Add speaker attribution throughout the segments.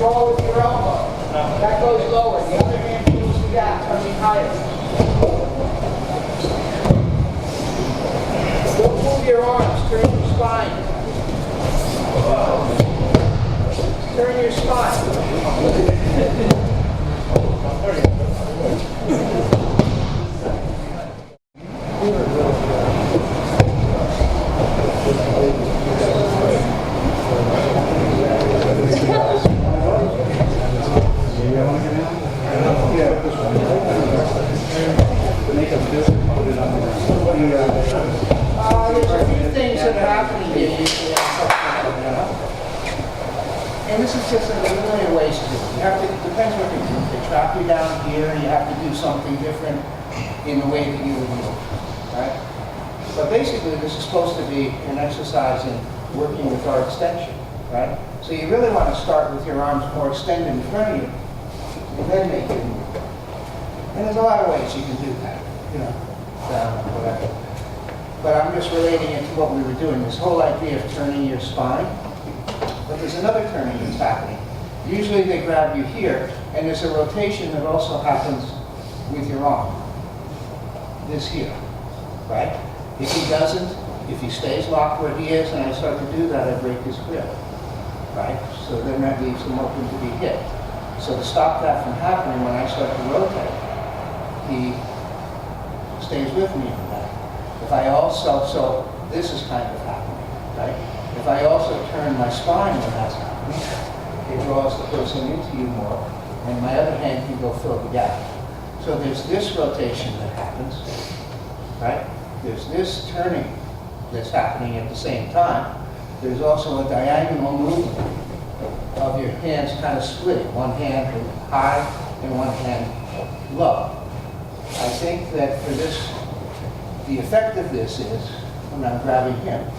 Speaker 1: draw with your elbow. That goes lower. The other hand fills the gap, coming higher. Don't move your arms. Turn your spine. Turn your spine. There's a few things that are happening here usually. And this is just a million ways to do it. You have to, it depends what you do. If they trap you down here, you have to do something different in the way that you would move, right? But basically, this is supposed to be an exercise in working with our extension, right? So you really want to start with your arms more extended in front of you, and then make it move. And there's a lot of ways you can do that, you know, down, whatever. But I'm just relating it to what we were doing, this whole idea of turning your spine. But there's another turning that's happening. Usually they grab you here, and there's a rotation that also happens with your arm. This here, right? If he doesn't, if he stays locked where he is, and I start to do that, I break his grip, right? So then that leaves him open to be hit. So to stop that from happening, when I start to rotate, he stays with me on that. If I also, so this is kind of happening, right? If I also turn my spine when that's happening, it draws the person into you more, and my other hand can go fill the gap. So there's this rotation that happens, right? There's this turning that's happening at the same time. There's also a diagonal movement of your hands kind of splitting, one hand high and one hand low. I think that for this, the effect of this is, when I'm grabbing him,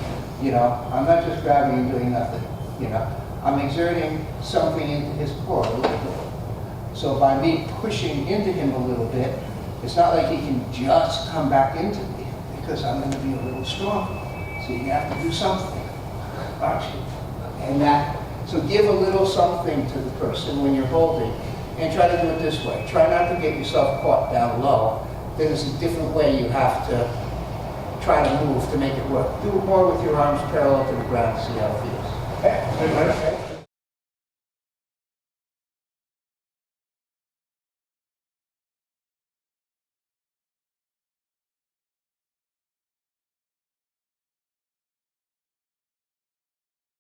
Speaker 1: you know, I'm not just grabbing and doing nothing, you know. I'm exerting something into his core a little bit. So by me pushing into him a little bit, it's not like he can just come back into me, because I'm going to be a little stronger. So you have to do something, aren't you? And that, so give a little something to the person when you're holding, and try to do it this way. Try not to get yourself caught down low. There's a different way you have to try to move to make it work. Do it more with your arms parallel to the ground, see how it feels. Okay.